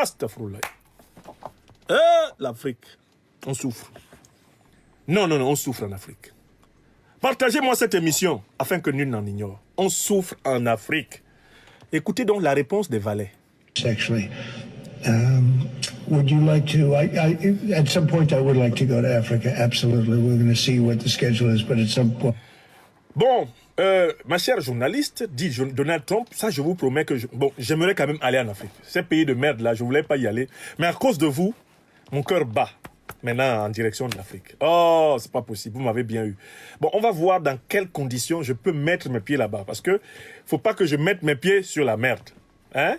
Astaghfirullah. L'Afrique, on souffre. Non, on souffre en Afrique. Partagez-moi cette émission afin que nul n'en ignore. On souffre en Afrique. Écoutez donc la réponse des valets. Actually, would you like to? At some point, I would like to go to Africa. Absolutely, we're going to see what the schedule is, but at some point. Bon, ma chère journaliste, dit Donald Trump, ça je vous promets que j'aimerais quand même aller en Afrique. Ces pays de merde là, je voulais pas y aller, mais à cause de vous, mon cœur bat. Maintenant en direction de l'Afrique. Oh, c'est pas possible, vous m'avez bien eu. Bon, on va voir dans quelles conditions je peux mettre mes pieds là-bas. Parce que faut pas que je mette mes pieds sur la merde. Hein?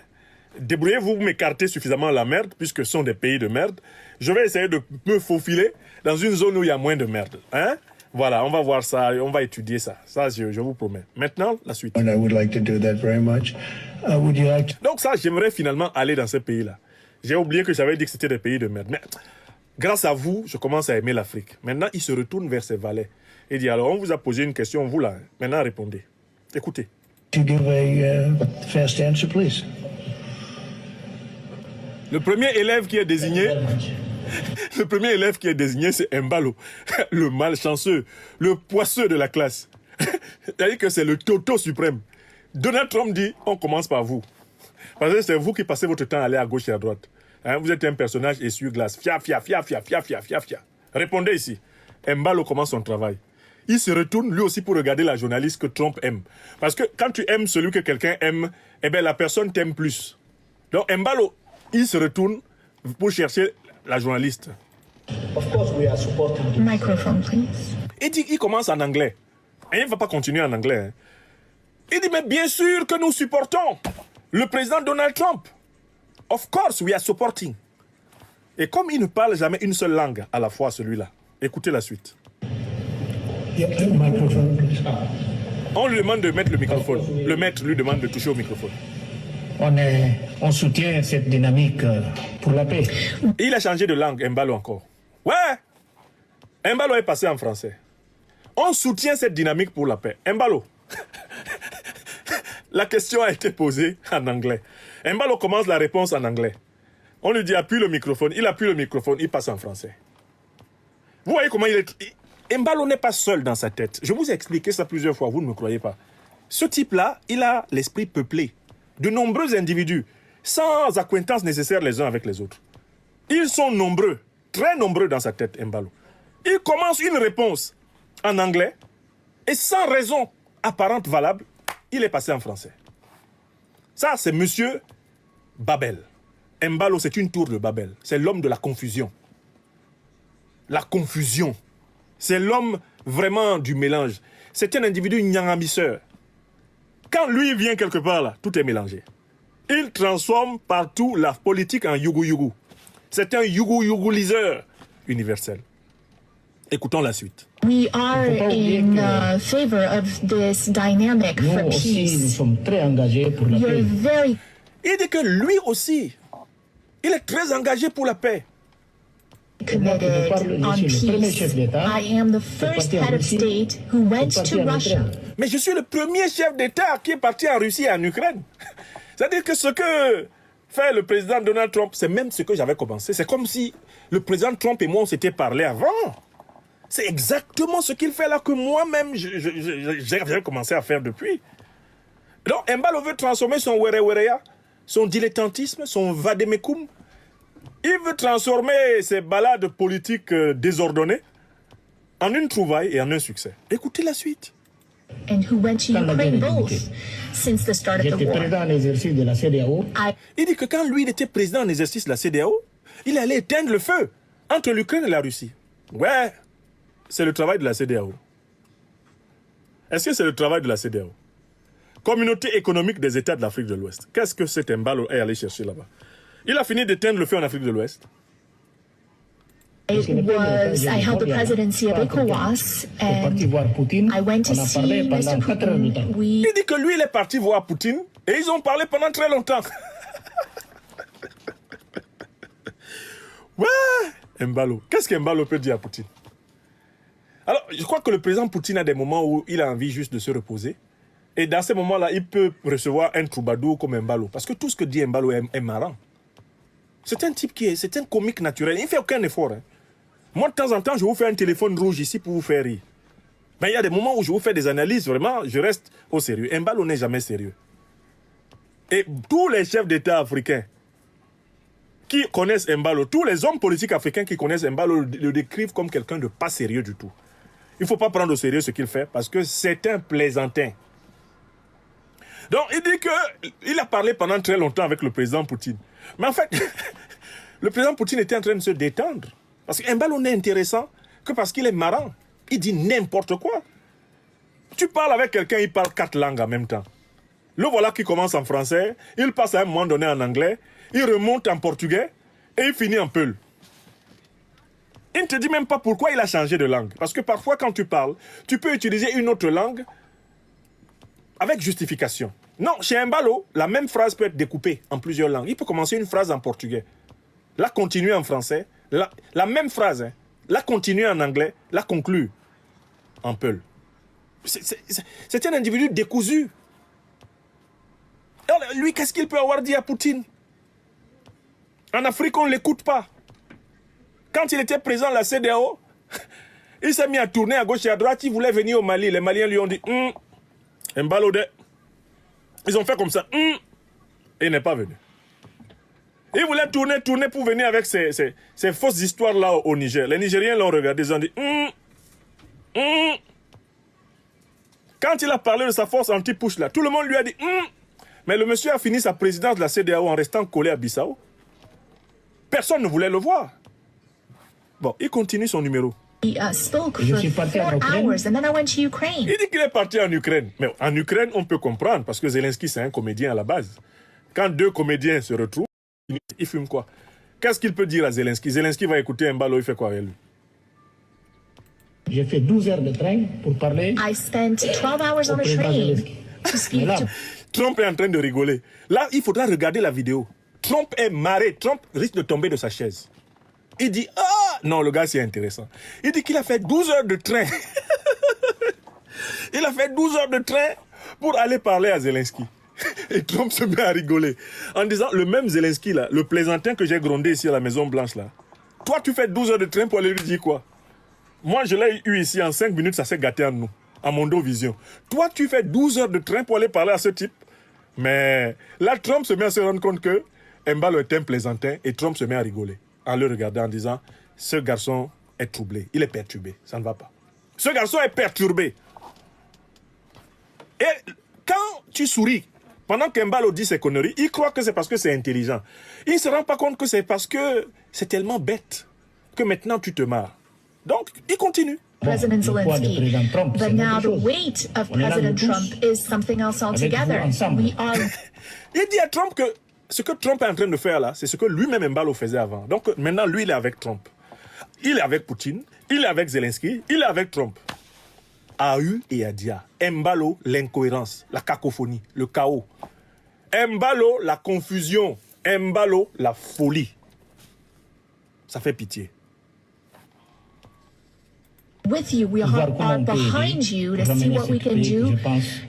Débrouillez-vous, m'écarter suffisamment de la merde, puisque ce sont des pays de merde. Je vais essayer de me faufiler dans une zone où il y a moins de merde. Hein? Voilà, on va voir ça, on va étudier ça. Ça, je vous promets. Maintenant, la suite. And I would like to do that very much. Would you like to... Donc ça, j'aimerais finalement aller dans ces pays-là. J'ai oublié que j'avais dit que c'était des pays de merde. Mais grâce à vous, je commence à aimer l'Afrique. Maintenant, il se retourne vers ses valets et dit, alors, on vous a posé une question, vous là. Maintenant, répondez. Écoutez. To give a fast answer, please. Le premier élève qui est désigné, c'est Mbalo, le malchanceux, le poisseux de la classe. C'est-à-dire que c'est le toto suprême. Donald Trump dit, on commence par vous. Parce que c'est vous qui passez votre temps à aller à gauche et à droite. Hein, vous êtes un personnage essuie-glace. Fia. Répondez ici. Mbalo commence son travail. Il se retourne lui aussi pour regarder la journaliste que Trump aime. Parce que quand tu aimes celui que quelqu'un aime, eh bien la personne t'aime plus. Donc Mbalo, il se retourne pour chercher la journaliste. Of course we are supporting this. Microphone, please. Il commence en anglais. Et il ne va pas continuer en anglais. Hein. Il dit, mais bien sûr que nous supportons le président Donald Trump. Of course we are supporting. Et comme il ne parle jamais une seule langue à la fois, celui-là, écoutez la suite. Yeah, microphone, please. On lui demande de mettre le microphone. Le maître lui demande de toucher au microphone. On soutient cette dynamique pour la paix. Et il a changé de langue, Mbalo encore. Ouais, Mbalo est passé en français. On soutient cette dynamique pour la paix. Mbalo. La question a été posée en anglais. Mbalo commence la réponse en anglais. On lui dit appuie le microphone. Il appuie le microphone, il passe en français. Vous voyez comment il est... Mbalo n'est pas seul dans sa tête. Je vous ai expliqué ça plusieurs fois, vous ne me croyez pas. Ce type-là, il a l'esprit peuplé de nombreux individus, sans acquaintance nécessaire les uns avec les autres. Ils sont nombreux, très nombreux dans sa tête, Mbalo. Il commence une réponse en anglais et sans raison apparente valable, il est passé en français. Ça, c'est Monsieur Babel. Mbalo, c'est une tour de Babel. C'est l'homme de la confusion. La confusion. C'est l'homme vraiment du mélange. C'est un individu nyangambisseur. Quand lui vient quelque part, là, tout est mélangé. Il transforme partout la politique en yugu-yugu. C'est un yugu-yuguliseur universel. Écoutons la suite. We are in favor of this dynamic for Nous aussi, nous peace. sommes très engagés pour la You're paix. very Il dit que lui aussi, il est très engagé pour la paix. committed on peace. I am the first head of state who went to Russia. Mais je suis le premier chef d'État qui est parti en Russie et en Ukraine. C'est-à-dire que ce que fait le président Donald Trump, c'est même ce que j'avais commencé. C'est comme si le président Trump et moi, on s'était parlé avant. C'est exactement ce qu'il fait là que moi-même, j'ai commencé à faire depuis. Donc, Mbalo veut transformer son were-wereya, son dilettantisme, son vademecum. Il veut transformer ses balades politiques désordonnées en une trouvaille et en un succès. Écoutez la suite. And who went to Ukraine both since the start of the J'étais war. président en exercice de la CEDEAO. Il dit que quand lui, il était président en exercice de la CEDEAO, il allait éteindre le feu entre l'Ukraine et la Russie. Ouais, c'est le travail de la CEDEAO. Est-ce que c'est le travail de la CEDEAO? Communauté économique des États de l'Afrique de l'Ouest. Qu'est-ce que cet Mbalo est allé chercher là-bas? Il a fini d'éteindre le feu en Afrique de l'Ouest. I held the presidency of ECOWAS and I went to On a see parlé Mr. pendant 4 heures de temps. Putin. We Il dit que lui, il est parti voir Poutine et ils ont parlé pendant très longtemps. Ouais, Mbalo. Qu'est-ce qu'Mbalo peut dire à Poutine? Alors, je crois que le président Poutine a des moments où il a envie juste de se reposer. Et dans ces moments-là, il peut recevoir un troubadour comme Mbalo. Parce que tout ce que dit Mbalo est marrant. C'est un type c'est un comique naturel. Il ne fait aucun effort. Hein. Moi, de temps en temps, je vous fais un téléphone rouge ici pour vous faire rire. Mais il y a des moments où je vous fais des analyses, vraiment, je reste au sérieux. Embalo n'est jamais sérieux. Et tous les chefs d'État africains qui connaissent Embalo, tous les hommes politiques africains qui connaissent Embalo le décrivent comme quelqu'un de pas sérieux du tout. Il ne faut pas prendre au sérieux ce qu'il fait parce que c'est un plaisantin. Donc, il dit qu'il a parlé pendant très longtemps avec le président Poutine. Mais en fait, le président Poutine était en train de se détendre. Parce qu'Embalo n'est intéressant que parce qu'il est marrant. Il dit n'importe quoi. Tu parles avec quelqu'un, il parle 4 langues en même temps. Le voilà qui commence en français, il passe à un moment donné en anglais, il remonte en portugais et il finit en peul. Il ne te dit même pas pourquoi il a changé de langue. Parce que parfois, quand tu parles, tu peux utiliser une autre langue avec justification. Non, chez Embalo, la même phrase peut être découpée en plusieurs langues. Il peut commencer une phrase en portugais, la continuer en français, la même phrase, hein, la continuer en anglais, la conclure en peul. C'est un individu décousu. Alors, lui, qu'est-ce qu'il peut avoir dit à Poutine? En Afrique, on ne l'écoute pas. Quand il était président de la CEDEAO, il s'est mis à tourner à gauche et à droite. Il voulait venir au Mali. Les Maliens lui ont dit Embalo de. Ils ont fait comme ça. Et il n'est pas venu. Il voulait tourner pour venir avec ces fausses histoires-là au Niger. Les Nigériens l'ont regardé. Ils ont dit Quand il a parlé de sa force anti-push, là, tout le monde lui a dit Mais le monsieur a fini sa présidence de la CEDEAO en restant collé à Bissau. Personne ne voulait le voir. Bon, il continue son numéro. He spoke for 4 hours and then I went to Ukraine. Il dit qu'il est parti en Ukraine. Mais en Ukraine, on peut comprendre parce que Zelensky, c'est un comédien à la base. Quand 2 comédiens se retrouvent, ils fument quoi? Qu'est-ce qu'il peut dire à Zelensky? Zelensky va écouter Embalo, il fait quoi avec lui? J'ai fait 12 heures de train pour parler. I spent 12 hours on a train to speak to... Trump est en train de rigoler. Là, il faudra regarder la vidéo. Trump est marré. Trump risque de tomber de sa chaise. Il dit, non, le gars, c'est intéressant. Il dit qu'il a fait 12 heures de train. Il a fait 12 heures de train pour aller parler à Zelensky. Et Trump se met à rigoler. En disant, le même Zelensky, là, le plaisantin que j'ai grondé ici à la Maison Blanche, là. Toi, tu fais 12 heures de train pour aller lui dire quoi? Moi, je l'ai eu ici en 5 minutes, ça s'est gâté en nous. À Mondo Vision. Toi, tu fais 12 heures de train pour aller parler à ce type. Mais là, Trump se met à se rendre compte que Embalo est un plaisantin et Trump se met à rigoler en le regardant en disant ce garçon est troublé, il est perturbé, ça ne va pas. Ce garçon est perturbé. Et quand tu souris, pendant qu'Embalo dit ces conneries, il croit que c'est parce que c'est intelligent. Il ne se rend pas compte que c'est parce que c'est tellement bête que maintenant tu te marres. Donc, il continue. President Zelensky. But now the weight of President Trump is something else altogether. We are... Il dit à Trump que ce que Trump est en train de faire là, c'est ce que lui-même Embalo faisait avant. Donc maintenant, lui, il est avec Trump. Il est avec Poutine, il est avec Zelensky, il est avec Trump. À U et à Dia. Embalo, l'incohérence, la cacophonie, le chaos. Embalo, la confusion. Embalo, la folie. Ça fait pitié. With you, we are behind you to see what we can do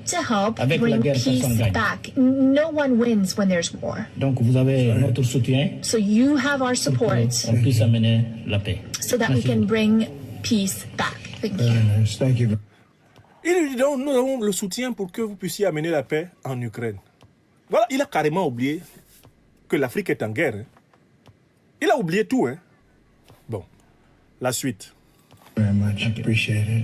to help bring peace back. No one wins when there's war. Donc vous avez notre soutien. So you have our support. On puisse amener la paix. So that we can bring peace back. Thank you. Nice. Thank you. Il dit donc, nous avons le soutien pour que vous puissiez amener la paix en Ukraine. Voilà, il a carrément oublié que l'Afrique est en guerre. Hein. Il a oublié tout. Hein. Bon, la suite. Very much. Appreciate it.